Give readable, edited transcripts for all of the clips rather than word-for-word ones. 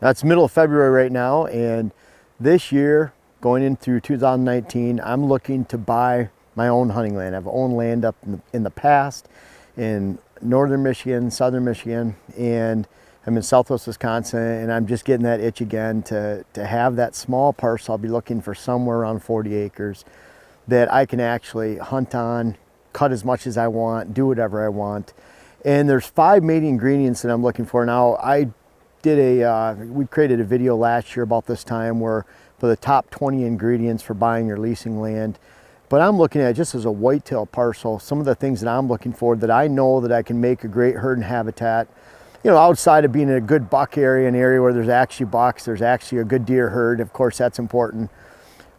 Now, it's middle of February right now, and this year, going in through 2019, I'm looking to buy my own hunting land. I've owned land up in the past in northern Michigan, southern Michigan, and I'm in southwest Wisconsin, and I'm just getting that itch again to have that small parcel. I'll be looking for somewhere around 40 acres that I can actually hunt on, cut as much as I want, do whatever I want. And there's 5 main ingredients that I'm looking for. Now, I did we created a video last year about this time where for the top 20 ingredients for buying or leasing land. But I'm looking at it just as a whitetail parcel, some of the things that I'm looking for that I know that I can make a great herd and habitat. You know, outside of being in a good buck area, an area where there's actually bucks, there's actually a good deer herd. Of course, that's important.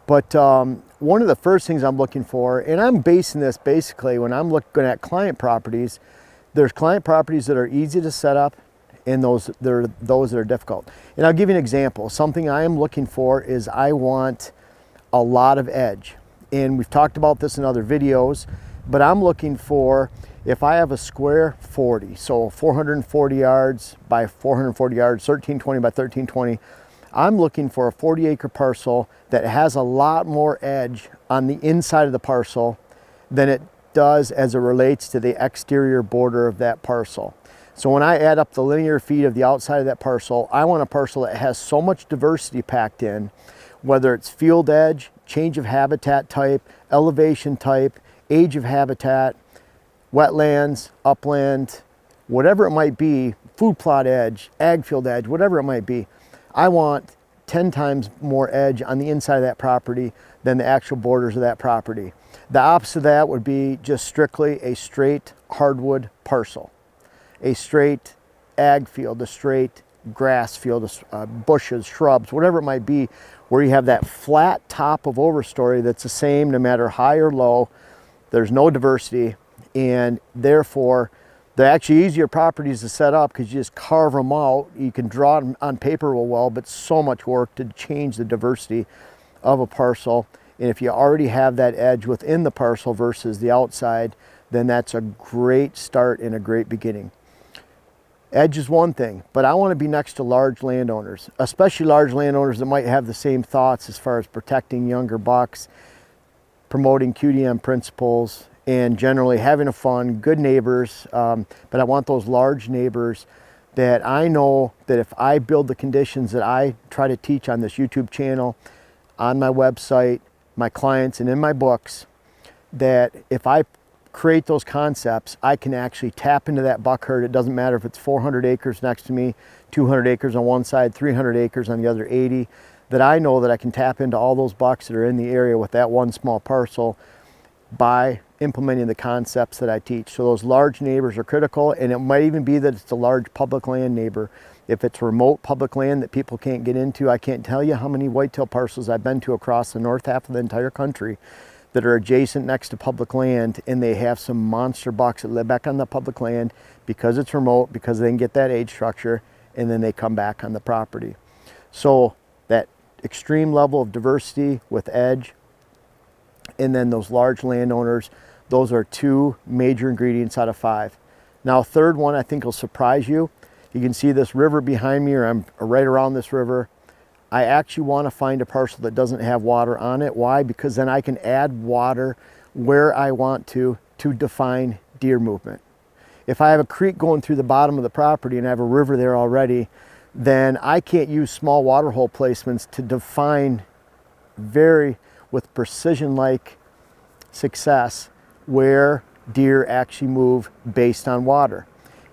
But one of the first things I'm looking for, and I'm basing this basically when I'm looking at client properties, there's client properties that are easy to set up and those that are difficult. And I'll give you an example. Something I am looking for is I want a lot of edge. And we've talked about this in other videos, but I'm looking for, if I have a square 40, so 440 yards by 440 yards, 1320 by 1320, I'm looking for a 40-acre parcel that has a lot more edge on the inside of the parcel than it does as it relates to the exterior border of that parcel. So when I add up the linear feet of the outside of that parcel, I want a parcel that has so much diversity packed in, whether it's field edge, change of habitat type, elevation type, age of habitat, wetlands, upland, whatever it might be, food plot edge, ag field edge, whatever it might be. I want 10 times more edge on the inside of that property than the actual borders of that property. The opposite of that would be just strictly a straight hardwood parcel, a straight ag field, a straight grass field, bushes, shrubs, whatever it might be, where you have that flat top of overstory that's the same no matter high or low. There's no diversity, and therefore they're actually easier properties to set up because you just carve them out. You can draw them on paper real well, but so much work to change the diversity of a parcel. And if you already have that edge within the parcel versus the outside, then that's a great start and a great beginning. Edge is one thing, but I want to be next to large landowners, especially large landowners that might have the same thoughts as far as protecting younger bucks, promoting QDM principles, and generally having a fun, good neighbors. But I want those large neighbors that I know that if I build the conditions that I try to teach on this YouTube channel, on my website, my clients, and in my books, that if I create those concepts, I can actually tap into that buck herd. It doesn't matter if it's 400 acres next to me, 200 acres on one side, 300 acres on the other 80, that I know that I can tap into all those bucks that are in the area with that one small parcel by implementing the concepts that I teach. So those large neighbors are critical, and it might even be that it's a large public land neighbor. If it's remote public land that people can't get into, I can't tell you how many whitetail parcels I've been to across the north half of the entire country that are adjacent next to public land, and they have some monster bucks that live back on the public land because it's remote, because they can get that age structure, and then they come back on the property. So that extreme level of diversity with edge, and then those large landowners, those are 2 major ingredients out of 5. Now, a third one I think will surprise you. You can see this river behind me, or I'm right around this river. I actually want to find a parcel that doesn't have water on it. Why? Because then I can add water where I want to define deer movement. If I have a creek going through the bottom of the property and I have a river there already, then I can't use small water hole placements to define with precision-like success where deer actually move based on water.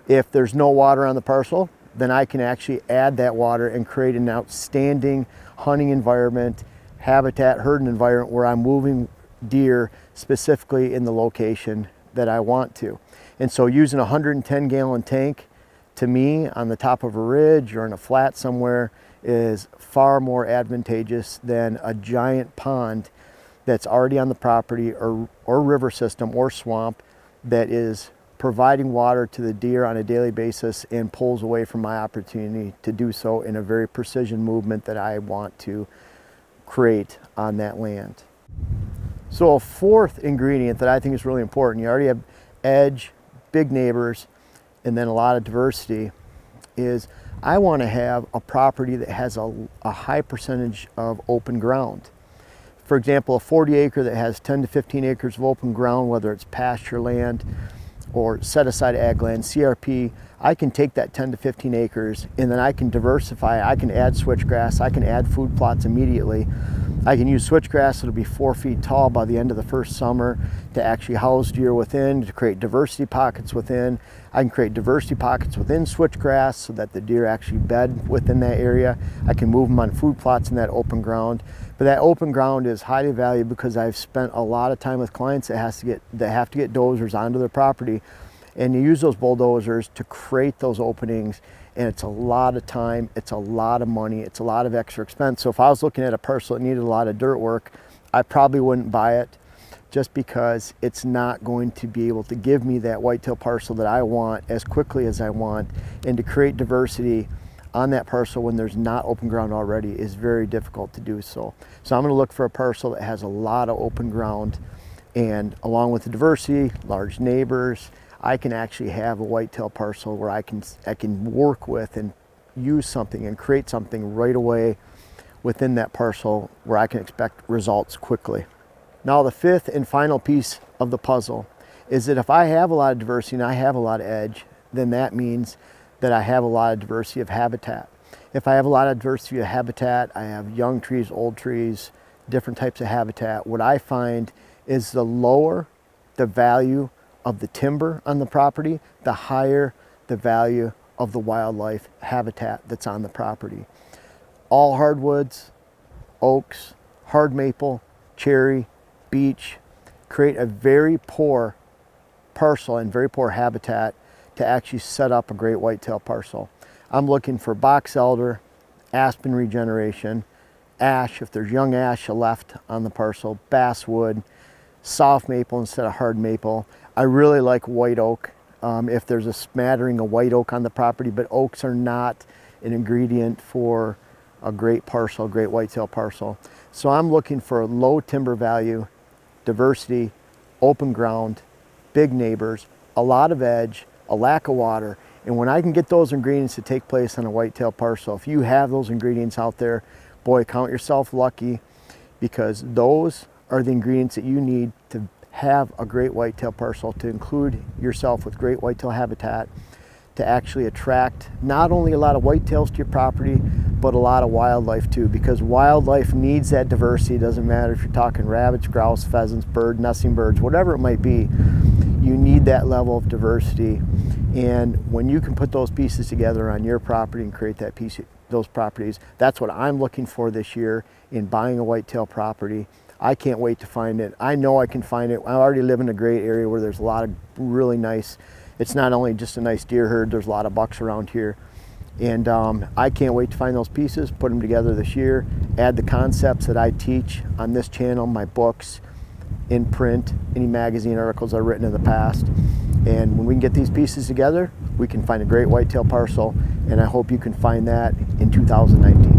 If there's no water on the parcel, then I can actually add that water and create an outstanding hunting environment, habitat, herding environment where I'm moving deer specifically in the location that I want to. And so using a 110-gallon tank, to me, on the top of a ridge or in a flat somewhere, is far more advantageous than a giant pond that's already on the property, or river system or swamp that is providing water to the deer on a daily basis and pulls away from my opportunity to do so in a very precision movement that I want to create on that land. So a fourth ingredient that I think is really important, you already have edge, big neighbors, and then a lot of diversity, is I want to have a property that has a high percentage of open ground. For example, a 40 acre that has 10 to 15 acres of open ground, whether it's pasture land or set aside ag land, CRP, I can take that 10 to 15 acres and then I can diversify. I can add switchgrass, I can add food plots immediately. I can use switchgrass that'll be 4 feet tall by the end of the first summer to actually house deer within, to create diversity pockets within. I can create diversity pockets within switchgrass so that the deer actually bed within that area. I can move them on food plots in that open ground. But that open ground is highly valued because I've spent a lot of time with clients that have to get dozers onto their property, and you use those bulldozers to create those openings, and it's a lot of time, it's a lot of money, it's a lot of extra expense. So if I was looking at a parcel that needed a lot of dirt work, I probably wouldn't buy it, just because it's not going to be able to give me that whitetail parcel that I want as quickly as I want. And to create diversity on that parcel when there's not open ground already is very difficult to do so. So I'm going to look for a parcel that has a lot of open ground, and along with the diversity, large neighbors, I can actually have a whitetail parcel where I can work with and use something and create something right away within that parcel where I can expect results quickly. Now the fifth and final piece of the puzzle is that if I have a lot of diversity and I have a lot of edge, then that means that I have a lot of diversity of habitat. If I have a lot of diversity of habitat, I have young trees, old trees, different types of habitat. What I find is the lower the value of the timber on the property, the higher the value of the wildlife habitat that's on the property. All hardwoods, oaks, hard maple, cherry, beech create a very poor parcel and very poor habitat to actually set up a great whitetail parcel. I'm looking for box elder, aspen regeneration, ash, if there's young ash left on the parcel, basswood, soft maple instead of hard maple. I really like white oak if there's a smattering of white oak on the property, but oaks are not an ingredient for a great parcel, a great whitetail parcel. So I'm looking for low timber value, diversity, open ground, big neighbors, a lot of edge, a lack of water. And when I can get those ingredients to take place on a whitetail parcel, if you have those ingredients out there, boy, count yourself lucky, because those are the ingredients that you need to have a great whitetail parcel, to include yourself with great whitetail habitat, to actually attract not only a lot of whitetails to your property, but a lot of wildlife too, because wildlife needs that diversity. It doesn't matter if you're talking rabbits, grouse, pheasants, bird, nesting birds, whatever it might be, you need that level of diversity. And when you can put those pieces together on your property and create that piece, those properties, that's what I'm looking for this year in buying a whitetail property. I can't wait to find it. I know I can find it. I already live in a great area where there's a lot of really nice, it's not only just a nice deer herd, there's a lot of bucks around here. And I can't wait to find those pieces, put them together this year, add the concepts that I teach on this channel, my books, in print, any magazine articles I've written in the past. And when we can get these pieces together, we can find a great whitetail parcel, and I hope you can find that in 2019.